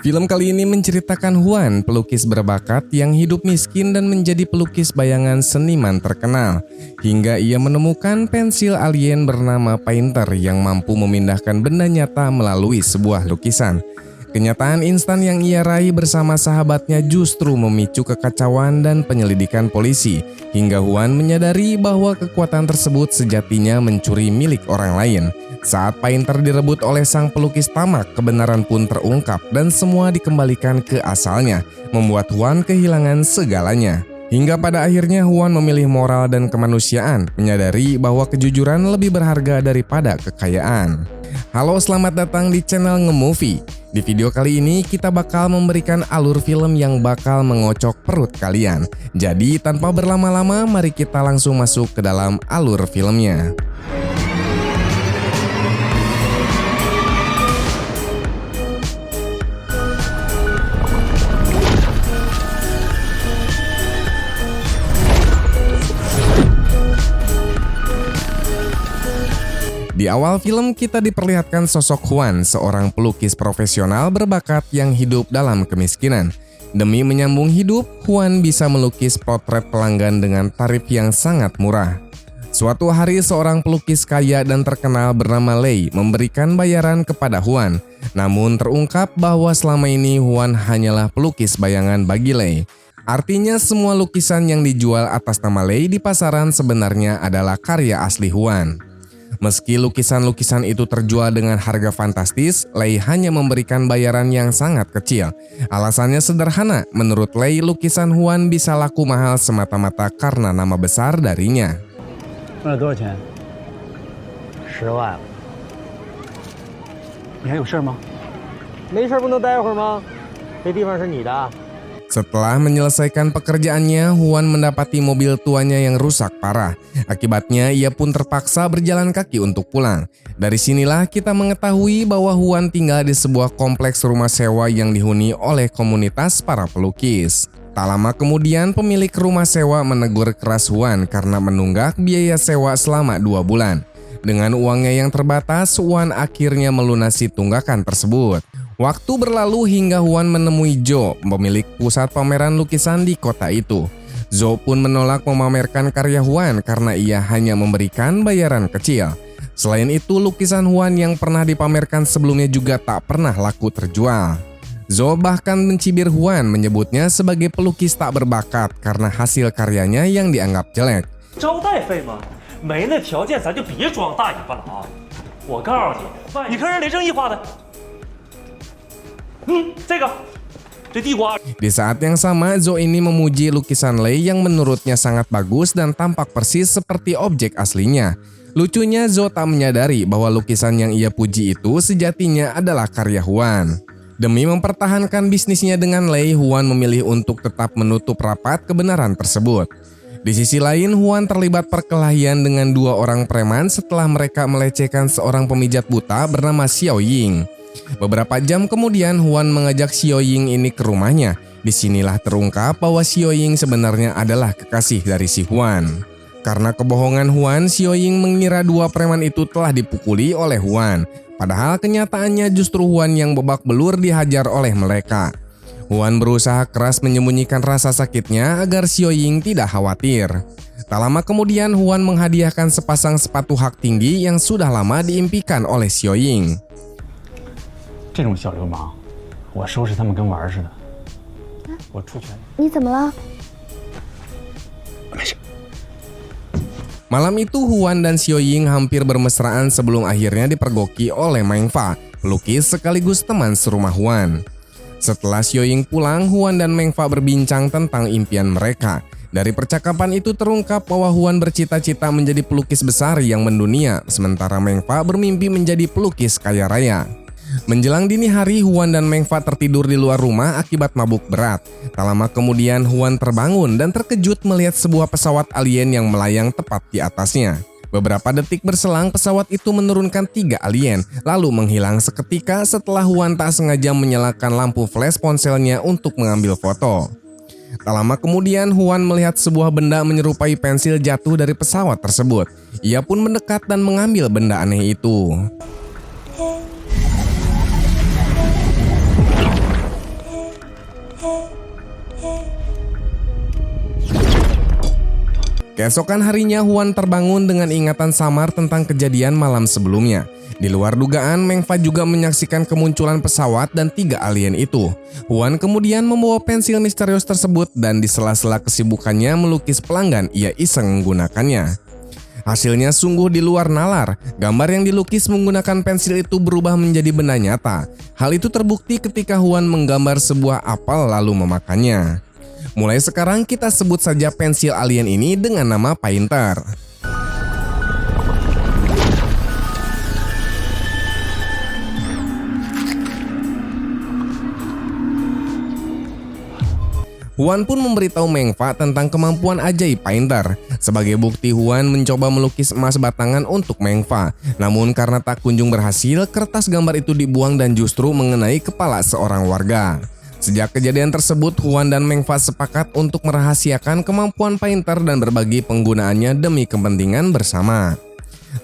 Film kali ini menceritakan Juan, pelukis berbakat yang hidup miskin dan menjadi pelukis bayangan seniman terkenal. Hingga ia menemukan pensil alien bernama Painter yang mampu memindahkan benda nyata melalui sebuah lukisan. Kenyataan instan yang ia raih bersama sahabatnya justru memicu kekacauan dan penyelidikan polisi. Hingga Juan menyadari bahwa kekuatan tersebut sejatinya mencuri milik orang lain. Saat Painter direbut oleh sang pelukis tamak, kebenaran pun terungkap dan semua dikembalikan ke asalnya, membuat Juan kehilangan segalanya. Hingga pada akhirnya Juan memilih moral dan kemanusiaan, menyadari bahwa kejujuran lebih berharga daripada kekayaan. Halo, selamat datang di channel Ngemovie. Di video kali ini kita bakal memberikan alur film yang bakal mengocok perut kalian. Jadi tanpa berlama-lama, mari kita langsung masuk ke dalam alur filmnya. Di awal film kita diperlihatkan sosok Juan, seorang pelukis profesional berbakat yang hidup dalam kemiskinan. Demi menyambung hidup, Juan bisa melukis potret pelanggan dengan tarif yang sangat murah. Suatu hari seorang pelukis kaya dan terkenal bernama Lei memberikan bayaran kepada Juan. Namun terungkap bahwa selama ini Juan hanyalah pelukis bayangan bagi Lei. Artinya semua lukisan yang dijual atas nama Lei di pasaran sebenarnya adalah karya asli Juan. Meski lukisan-lukisan itu terjual dengan harga fantastis, Lei hanya memberikan bayaran yang sangat kecil. Alasannya sederhana, menurut Lei lukisan Juan bisa laku mahal semata-mata karena nama besar darinya. 卖了多少钱？10万。你还有事吗？没事不能待会儿吗？这地方是你的。 Setelah menyelesaikan pekerjaannya, Juan mendapati mobil tuanya yang rusak parah. Akibatnya, ia pun terpaksa berjalan kaki untuk pulang. Dari sinilah kita mengetahui bahwa Juan tinggal di sebuah kompleks rumah sewa yang dihuni oleh komunitas para pelukis. Tak lama kemudian, pemilik rumah sewa menegur keras Juan karena menunggak biaya sewa selama 2 bulan. Dengan uangnya yang terbatas, Juan akhirnya melunasi tunggakan tersebut. Waktu berlalu hingga Juan menemui Joe, pemilik pusat pameran lukisan di kota itu. Joe pun menolak memamerkan karya Juan karena ia hanya memberikan bayaran kecil. Selain itu, lukisan Juan yang pernah dipamerkan sebelumnya juga tak pernah laku terjual. Joe bahkan mencibir Juan, menyebutnya sebagai pelukis tak berbakat karena hasil karyanya yang dianggap jelek. 招待费吗？没那条件咱就别装大尾巴了啊！我告诉你，你看人雷正义画的。 这地瓜。 Di saat yang sama, Joe ini memuji lukisan Lei yang menurutnya sangat bagus dan tampak persis seperti objek aslinya. Lucunya, Joe tak menyadari bahwa lukisan yang ia puji itu sejatinya adalah karya Juan. Demi mempertahankan bisnisnya dengan Lei, Juan memilih untuk tetap menutup rapat kebenaran tersebut. Di sisi lain, Juan terlibat perkelahian dengan 2 orang preman setelah mereka melecehkan seorang pemijat buta bernama Xiao Ying. Beberapa jam kemudian, Juan mengajak Xiao Ying ini ke rumahnya. Disinilah terungkap bahwa Xiao Ying sebenarnya adalah kekasih dari si Juan. Karena kebohongan Juan, Xiao Ying mengira 2 preman itu telah dipukuli oleh Juan. Padahal kenyataannya justru Juan yang babak belur dihajar oleh mereka. Juan berusaha keras menyembunyikan rasa sakitnya agar Xiao Ying tidak khawatir. Tak lama kemudian, Juan menghadiahkan sepasang sepatu hak tinggi yang sudah lama diimpikan oleh Xiao Ying. 这种小流氓，我收拾他们跟玩似的。我出拳。你怎么了？ Malam itu Juan dan Xiao Ying hampir bermesraan sebelum akhirnya dipergoki oleh Meng Fa, pelukis sekaligus teman serumah Juan. Setelah Xiao Ying pulang, Juan dan Meng Fa berbincang tentang impian mereka. Dari percakapan itu terungkap bahwa Juan bercita-cita menjadi pelukis besar yang mendunia, sementara Meng Fa bermimpi menjadi pelukis kaya raya. Menjelang dini hari, Juan dan Meng Fa tertidur di luar rumah akibat mabuk berat. Tak lama kemudian, Juan terbangun dan terkejut melihat sebuah pesawat alien yang melayang tepat di atasnya. Beberapa detik berselang, pesawat itu menurunkan 3 alien, lalu menghilang seketika setelah Juan tak sengaja menyalakan lampu flash ponselnya untuk mengambil foto. Tak lama kemudian, Juan melihat sebuah benda menyerupai pensil jatuh dari pesawat tersebut. Ia pun mendekat dan mengambil benda aneh itu. Keesokan harinya Huan terbangun dengan ingatan samar tentang kejadian malam sebelumnya. Di luar dugaan, Mengfa juga menyaksikan kemunculan pesawat dan 3 alien itu. Huan kemudian membawa pensil misterius tersebut dan di sela-sela kesibukannya melukis pelanggan, ia iseng menggunakannya. Hasilnya sungguh di luar nalar. Gambar yang dilukis menggunakan pensil itu berubah menjadi benda nyata. Hal itu terbukti ketika Huan menggambar sebuah apel lalu memakannya. Mulai sekarang kita sebut saja pensil alien ini dengan nama Painter. Huan pun memberitahu Mengfa tentang kemampuan ajaib Painter. Sebagai bukti, Huan mencoba melukis emas batangan untuk Mengfa. Namun karena tak kunjung berhasil, kertas gambar itu dibuang dan justru mengenai kepala seorang warga. Sejak kejadian tersebut, Huan dan Mengfa sepakat untuk merahasiakan kemampuan Painter dan berbagi penggunaannya demi kepentingan bersama.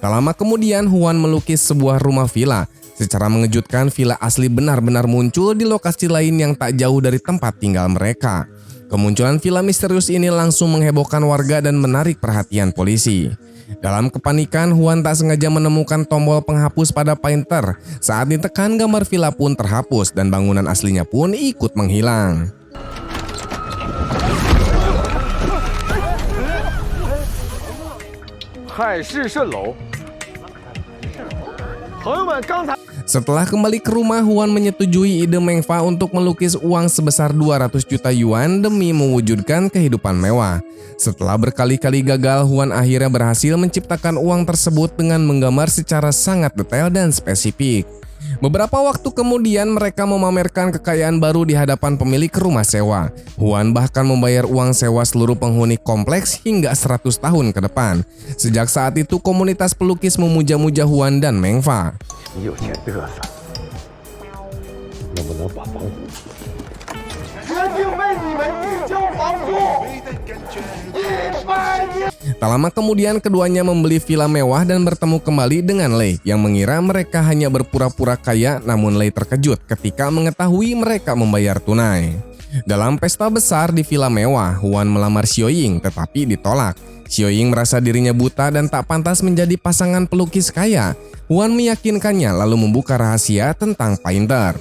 Tak lama kemudian, Huan melukis sebuah rumah villa. Secara mengejutkan, villa asli benar-benar muncul di lokasi lain yang tak jauh dari tempat tinggal mereka. Kemunculan villa misterius ini langsung menghebohkan warga dan menarik perhatian polisi. Dalam kepanikan, Huan tak sengaja menemukan tombol penghapus pada Painter. Saat ditekan, gambar villa pun terhapus dan bangunan aslinya pun ikut menghilang. Setelah kembali ke rumah, Huan menyetujui ide Mengfa untuk melukis uang sebesar 200 juta yuan demi mewujudkan kehidupan mewah. Setelah berkali-kali gagal, Huan akhirnya berhasil menciptakan uang tersebut dengan menggambar secara sangat detail dan spesifik. Beberapa waktu kemudian mereka memamerkan kekayaan baru di hadapan pemilik rumah sewa. Huan bahkan membayar uang sewa seluruh penghuni kompleks hingga 100 tahun ke depan. Sejak saat itu komunitas pelukis memuja-muja Huan dan Mengfa. Tak lama kemudian keduanya membeli villa mewah dan bertemu kembali dengan Lei yang mengira mereka hanya berpura-pura kaya, namun Lei terkejut ketika mengetahui mereka membayar tunai. Dalam pesta besar di villa mewah, Huan melamar Xiaoying tetapi ditolak. Xiaoying merasa dirinya buta dan tak pantas menjadi pasangan pelukis kaya. Huan meyakinkannya lalu membuka rahasia tentang Painter.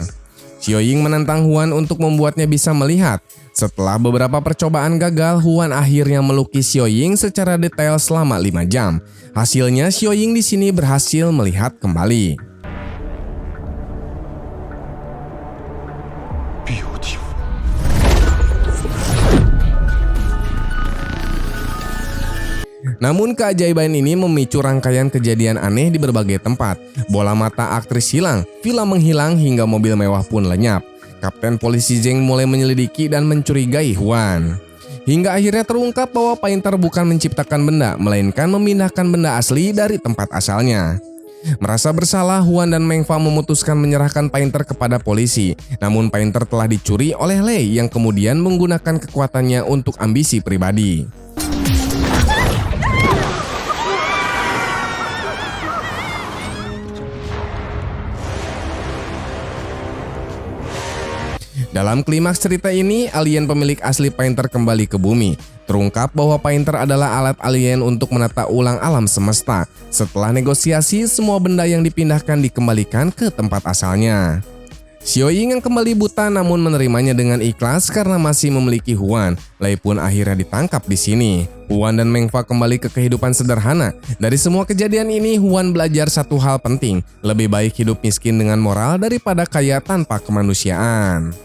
Xiaoying menantang Huan untuk membuatnya bisa melihat. Setelah beberapa percobaan gagal, Huan akhirnya melukis Xiaoying secara detail selama 5 jam. Hasilnya, Xiaoying di sini berhasil melihat kembali. Namun keajaiban ini memicu rangkaian kejadian aneh di berbagai tempat. Bola mata aktris hilang, villa menghilang hingga mobil mewah pun lenyap. Kapten polisi Zheng mulai menyelidiki dan mencurigai Huan. Hingga akhirnya terungkap bahwa Painter bukan menciptakan benda, melainkan memindahkan benda asli dari tempat asalnya. Merasa bersalah, Huan dan Mengfa memutuskan menyerahkan Painter kepada polisi. Namun Painter telah dicuri oleh Lei yang kemudian menggunakan kekuatannya untuk ambisi pribadi. Dalam klimaks cerita ini, alien pemilik asli Painter kembali ke bumi. Terungkap bahwa Painter adalah alat alien untuk menata ulang alam semesta. Setelah negosiasi, semua benda yang dipindahkan dikembalikan ke tempat asalnya. Xiaoying yang kembali buta namun menerimanya dengan ikhlas karena masih memiliki Huan. Lei pun akhirnya ditangkap di sini. Huan dan Mengfa kembali ke kehidupan sederhana. Dari semua kejadian ini, Huan belajar satu hal penting. Lebih baik hidup miskin dengan moral daripada kaya tanpa kemanusiaan.